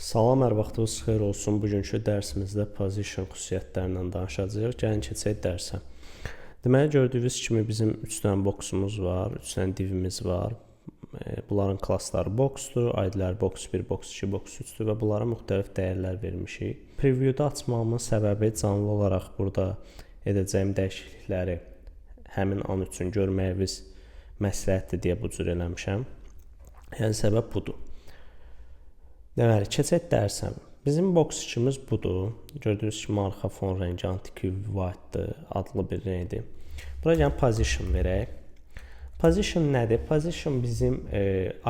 Salam, hər vaxtınız xeyir olsun. Bugünkü dərsimizdə position xüsusiyyətlərindən danışacağıq. Gəlin keçək dərsə. Deməli, gördüyünüz kimi bizim 3 dənə boksumuz var, 3 dənə divimiz var. Bunların klassları boxdur, ID-ləri box 1, box 2, box 3-dür və bunlara müxtəlif dəyərlər vermişik. Preview'da açmamın səbəbi canlı olaraq burada edəcəyim dəyişiklikləri həmin an üçün görməyiniz məsləhətdir deyə bu cür eləmişəm. Yəni səbəb budur. Deməli, keçək dərsə. Bizim box 2-miz budur. Gördüyünüz kimi arxa fon rəngi anti-Q white adlı bir rəngdir. Bura gəlin position verək. Position nədir? Position bizim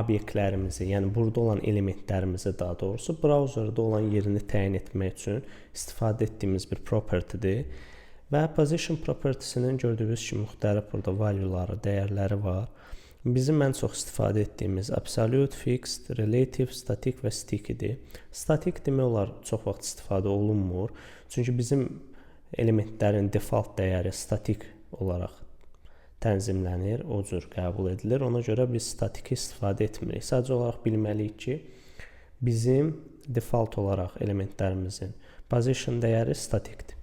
obyektlərimizi, yəni burada olan elementlərimizi daha doğrusu browserda olan yerini təyin etmək üçün istifadə etdiyimiz bir property'dir. Və position property-sinin gördüyünüz kimi müxtəlif burada value-ları, dəyərləri var. Bizim ən çox istifadə etdiyimiz absolute, fixed, relative, static və stick idi. Static demək olar çox vaxt istifadə olunmur. Çünki bizim elementlərin default dəyəri statik olaraq tənzimlənir, o cür qəbul edilir. Ona görə biz statiki istifadə etmirik. Sadəcə olaraq bilməliyik ki, bizim default olaraq elementlərimizin position dəyəri statikdir.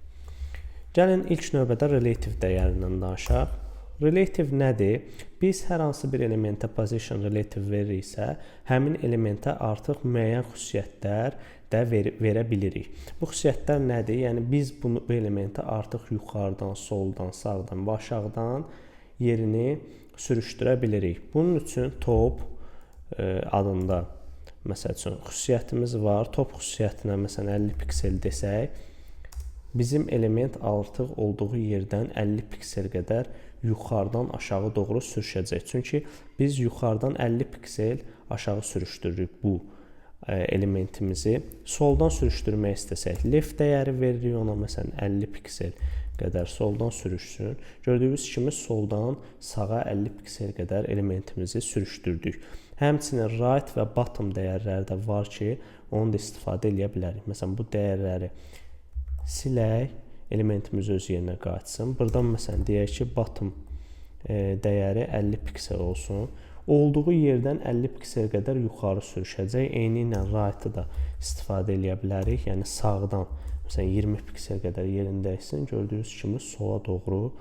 Gəlin ilk növbədə relative dəyərindən danışaq. Relative nədir? Biz hər hansı bir elementə position relative veririksə, həmin elementə artıq müəyyən xüsusiyyətlər də verə bilirik. Bu xüsusiyyətlər nədir? Yəni biz bu elementə artıq yuxarıdan, soldan, sağdan və aşağıdan yerini sürüşdürə bilirik. Bunun üçün top adında məsəl üçün xüsusiyyətimiz var. Top xüsusiyyətinə məsələn 50 piksel desək, bizim element artıq olduğu yerdən 50 piksel qədər yuxarıdan aşağı doğru sürüşəcək. Çünki biz yuxarıdan 50 piksel aşağı sürüşdürürük bu elementimizi. Soldan sürüşdürmək istəsək, left dəyəri veririk ona, məsələn 50 piksel qədər soldan sürüşsün. Gördüyünüz kimi soldan sağa 50 piksel qədər elementimizi sürüşdürdük. Həmçinin right və bottom dəyərləri də var ki, onu da istifadə edə bilərik. Məsələn, bu dəyərləri silək, elementimiz öz yerinə qayıtsın. Buradan məsələn deyək ki, bottom dəyəri 50 piksel olsun. Olduğu yerdən 50 piksel qədər yuxarı sürüşəcək. Eyni ilə right-ı da istifadə edə bilərik. Yəni sağdan məsələn 20 piksel qədər yerindəysin. Gördüyünüz kimi sola doğru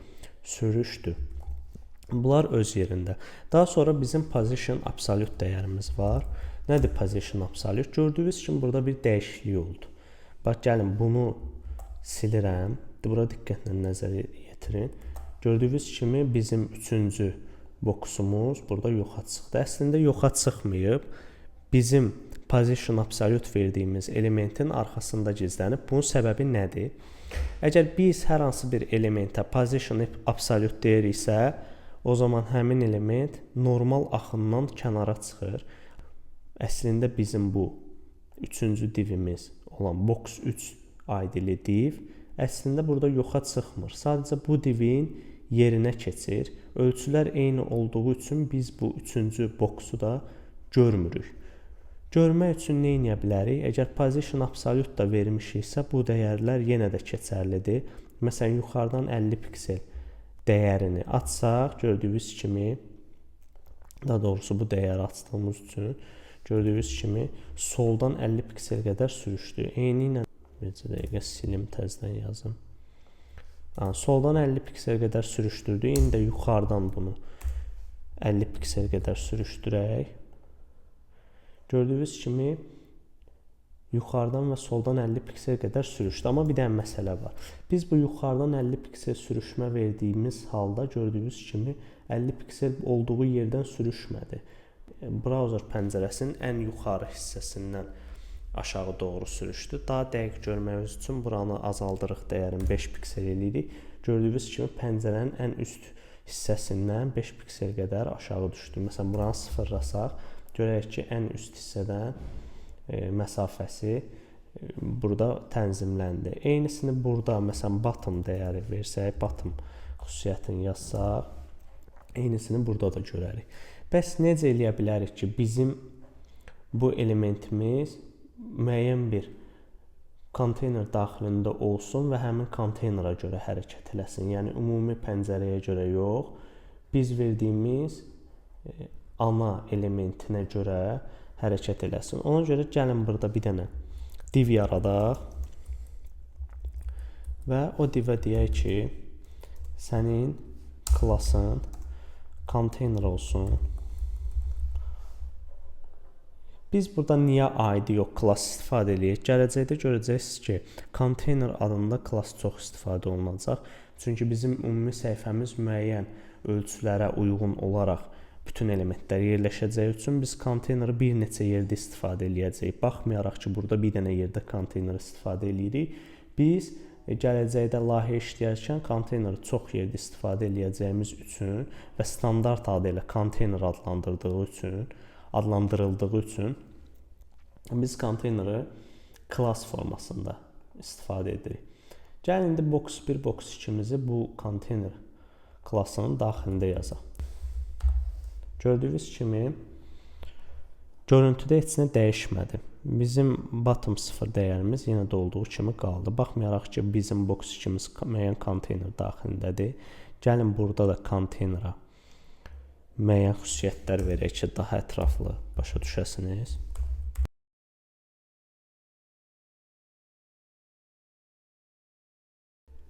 sürüşdü. Bunlar öz yerində. Daha sonra bizim position absolute dəyərimiz var. Nədir position absolute? Gördüyünüz kimi burada bir dəyişiklik oldu. Bax, gəlin bunu silirəm. Bura diqqətlə nəzər yetirin. Gördüyünüz kimi bizim 3-cü boksumuz burada yoxa çıxdı. Əslində yoxa çıxmayıb. Bizim position absolute verdiyimiz elementin arxasında gizlənib. Bunun səbəbi nədir? Əgər biz hər hansı bir elementə position absolute deyiriksə, o zaman həmin element normal axından kənara çıxır. Əslində bizim bu 3-cü divimiz olan box 3 ID-li div əslində burada yoxa çıxmır. Sadəcə bu divin yerinə keçir. Ölçülər eyni olduğu üçün biz bu 3-cü boksu da görmürük. Görmək üçün nə edə bilərik? Əgər position absolute da vermişiksə, bu dəyərlər yenə də keçərlidir. Məsələn, yuxarıdan 50 piksel dəyərini açsaq, gördüyünüz kimi, daha doğrusu bu dəyəri açdığımız üçün gördüyünüz kimi soldan 50 piksel qədər sürüşdü. Eyni ilə bircə dəqiqə silim, təzədən yazım. Soldan 50 piksel qədər sürüşdürdü. İndi də yuxarıdan bunu 50 piksel qədər sürüşdürək. Gördüyünüz kimi yuxarıdan və soldan 50 piksel qədər sürüşdü. Amma bir dənə məsələ var. Biz bu yuxarıdan 50 piksel sürüşmə verdiyimiz halda gördüyünüz kimi 50 piksel olduğu yerdən sürüşmədi. Browser pəncərəsinin ən yuxarı hissəsindən aşağı doğru sürüşdü. Daha dəqiq görməyiniz üçün buranı azaldırıq, dəyərin 5 piksel eləyirik. Gördüyünüz kimi pəncərənin ən üst hissəsindən 5 piksel qədər aşağı düşdü. Məsələn, buranı sıfırlasaq, görək ki, ən üst hissədən məsafəsi burada tənzimləndi. Eynisini burada, məsələn, bottom dəyəri versək, bottom xüsusiyyətini yazsaq, eynisini burada da görərik. Bəs necə eləyə bilərik ki, bizim bu elementimiz müəyyən bir konteyner daxilində olsun və həmin konteynera görə hərəkət eləsin. Yəni, ümumi pəncərəyə görə yox, biz verdiyimiz ana elementinə görə hərəkət eləsin. Ona görə gəlin burada bir dənə div yaradaq və o divə deyək ki, sənin klassın konteyner olsun. Biz burada niyə ID yox, klass istifadə edirik? Gələcəkdə görəcəksiniz ki, konteyner adında klass çox istifadə olunacaq. Çünki bizim ümumi səhifəmiz müəyyən ölçülərə uyğun olaraq bütün elementlər yerləşəcəyi üçün biz konteyneri bir neçə yerdə istifadə edəcəyik. Baxmayaraq ki, burada bir dənə yerdə konteyner istifadə edirik. Biz gələcəkdə layihə işləyərkən konteyneri çox yerdə istifadə edəcəyimiz üçün və standart adı ilə konteyner adlandırıldığı üçün biz konteyneri klass formasında istifadə edirik. Gəlin indi box 1, box 2-mizi bu konteyner klassının daxilində yazaq. Gördüyünüz kimi görüntüdə heç nə dəyişmədi. Bizim bottom 0 dəyərimiz yenə də olduğu kimi qaldı. Baxmayaraq ki, bizim box 2-miz müəyyən konteyner daxilindədir. Gəlin burada da konteynera müəyyən xüsusiyyətlər verək ki, daha ətraflı başa düşəsiniz.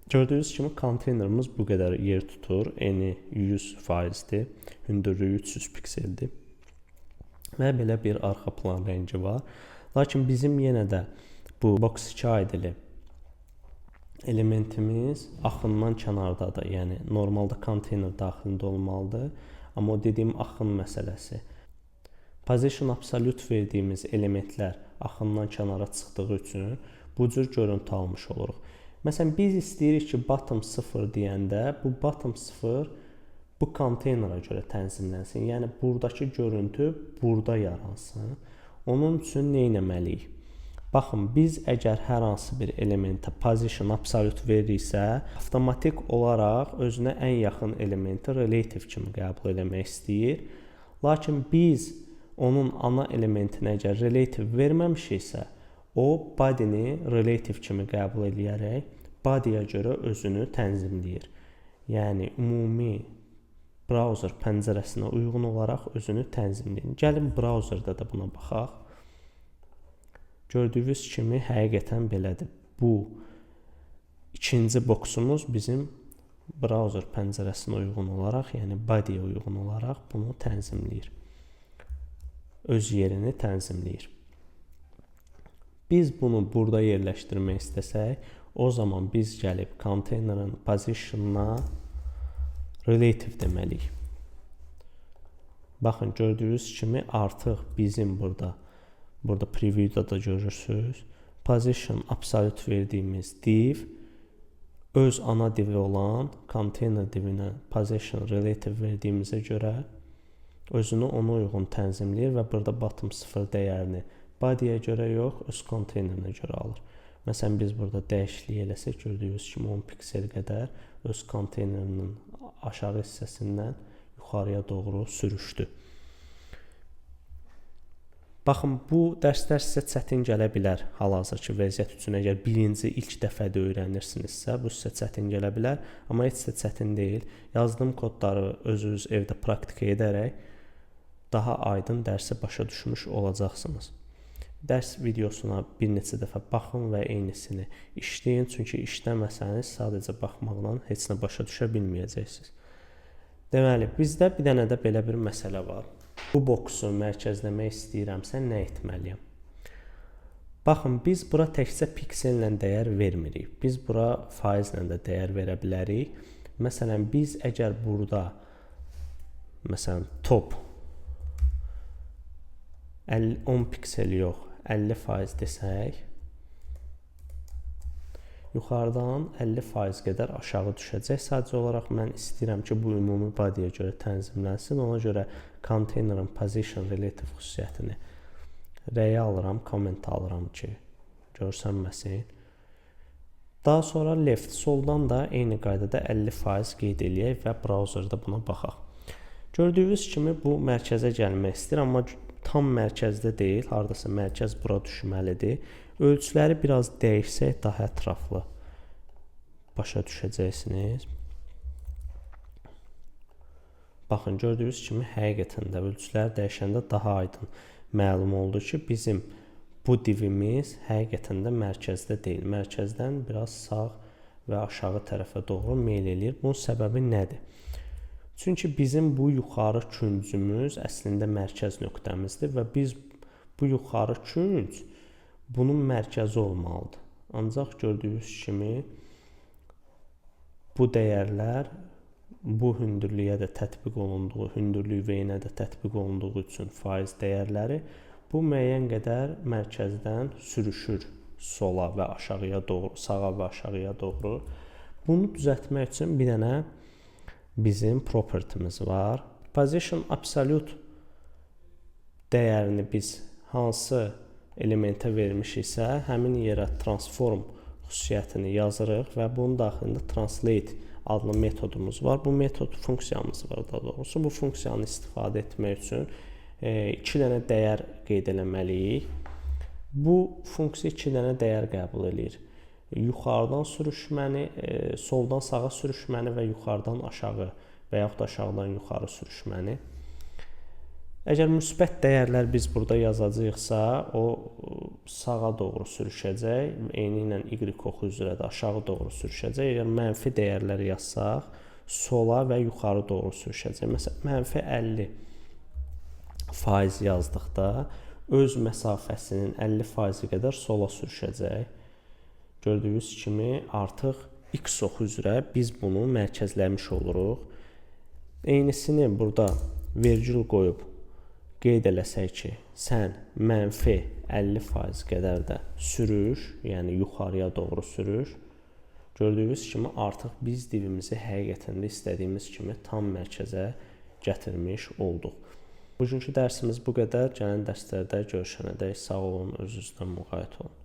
Gördüyünüz kimi konteynerimiz bu qədər yer tutur. Eni 100%-dir, hündürlüyü 300 pikseldir və belə bir arxa plan rəngi var. Lakin bizim yenə də bu box 2 aidili elementimiz axından kənardadır. Yəni normalda konteyner daxilində olmalıdır. Amma o dediyim axın məsələsi. Position absolute verdiyimiz elementlər axından kənara çıxdığı üçün bu cür görüntü almış oluruq. Məsələn, biz istəyirik ki, bottom 0 deyəndə bu bottom 0 bu konteynera görə tənzimlənsin. Yəni buradakı görüntü burada yaransın. Onun üçün nə etməliyik? Baxın, biz əgər hər hansı bir elementə position absolute veririksə, avtomatik olaraq özünə ən yaxın elementi relative kimi qəbul etmək istəyir. Lakin biz onun ana elementinə əgər relative verməmişiksə, o body'ni relative kimi qəbul edərək body'yə görə özünü tənzimləyir. Yəni ümumi browser pəncərəsinə uyğun olaraq özünü tənzimləyir. Gəlin browserda da buna baxaq. Gördüyünüz kimi həqiqətən belədir. Bu ikinci boksumuz bizim browser pəncərəsinə uyğun olaraq, yəni body'yə uyğun olaraq bunu tənzimləyir. Öz yerini tənzimləyir. Biz bunu burada yerləşdirmək istəsək, o zaman biz gəlib konteynerin position'ına relative deməliyik. Baxın, gördüyünüz kimi artıq bizim burada preview'da da görürsünüz. Position absolute verdiyimiz div öz ana divi olan konteyner divinə position relative verdiyimizə görə özünü ona uyğun tənzimləyir və burada bottom 0 dəyərini body'yə görə yox, öz konteynerinə görə alır. Məsələn, biz burada dəyişiklik eləsək, gördüyünüz kimi 10 piksel qədər öz konteynerinin aşağı hissəsindən yuxarıya doğru sürüşdü. Baxın, bu dərslər sizə çətin gələ bilər hal-hazırki vəziyyət üçün. Əgər birinci, ilk dəfədə öyrənirsinizsə, bu sizə çətin gələ bilər. Amma heç də çətin deyil. Yazdığım kodları özünüz evdə praktika edərək daha aydın dərsi başa düşmüş olacaqsınız. Dərs videosuna bir neçə dəfə baxın və eynisini işləyin. Çünki işləməsəniz sadəcə baxmaqla heç nə başa düşə bilməyəcəksiniz. Deməli, bizdə bir dənə də belə bir məsələ var. Bu boksu mərkəzləmək istəyirəmsə nə etməliyəm? Baxın, biz bura təkcə piksellə dəyər vermirik. Biz bura faizlə də dəyər verə bilərik. Məsələn, biz əgər burada məsələn top 10 piksel yox, 50% desək, yuxarıdan 50% qədər aşağı düşəcək. Sadəcə olaraq mən istəyirəm ki, bu ümumi body'yə görə tənzimlənsin. Ona görə konteynerin position relative xüsusiyyətini rəyə alıram, comment alıram ki, görsənməsin. Daha sonra left, soldan da eyni qaydada 50% qeyd eləyək və browserda buna baxaq. Gördüyünüz kimi bu mərkəzə gəlmək istəyir, amma tam mərkəzdə deyil, hardasa mərkəz bura düşməlidir. Ölçüləri biraz dəyişsək daha ətraflı başa düşəcəksiniz. Baxın, gördüyünüz kimi həqiqətən də ölçüləri dəyişəndə daha aydın məlum oldu ki, bizim bu divimiz həqiqətən də mərkəzdə deyil. Mərkəzdən biraz sağ və aşağı tərəfə doğru meyl eləyir. Bunun səbəbi nədir? Çünki bizim bu yuxarı küncümüz əslində mərkəz nöqtəmizdir və biz bu yuxarı künc bunun mərkəzi olmalıdır. Ancaq gördüyünüz kimi bu dəyərlər bu hündürlüyə də tətbiq olunduğu, hündürlük V-nə də tətbiq olunduğu üçün faiz dəyərləri bu müəyyən qədər mərkəzdən sürüşür sola və aşağıya doğru, sağa və aşağıya doğru. Bunu düzəltmək üçün bir dənə bizim propertimiz var. Position absolute dəyərini biz hansı elementə vermişiksə, həmin yerə transform xüsusiyyətini yazırıq və bunun daxilində translate adlı metodumuz var. Bu metod funksiyamız var daha doğrusu. Bu funksiyanı istifadə etmək üçün 2 dənə dəyər qeyd eləməliyik. Bu funksiya 2 dənə dəyər qəbul edir. Yuxarıdan sürüşməni, soldan sağa sürüşməni və yuxarıdan aşağı və yaxud aşağıdan yuxarı sürüşməni. Əgər müsbət dəyərlər biz burada yazacağıqsa, o sağa doğru sürüşəcək, eyni ilə y oxu üzrə də aşağı doğru sürüşəcək. Əgər mənfi dəyərlər yazsaq, sola və yuxarı doğru sürüşəcək. Məsələn, mənfi 50% yazdıqda öz məsafəsinin 50% qədər sola sürüşəcək. Gördüyünüz kimi artıq x oxu üzrə biz bunu mərkəzləmiş oluruq. Eynisini burada vergül qoyub qeyd eləsək ki, sən mənfi 50% qədər də sürüş, yəni yuxarıya doğru sürüş. Gördüyünüz kimi artıq biz divimizi həqiqətən də istədiyimiz kimi tam mərkəzə gətirmiş olduq. Bugünkü dərsimiz bu qədər. Gələn dərslərdə görüşənədək sağ olun, özünüzdən müğayət olun.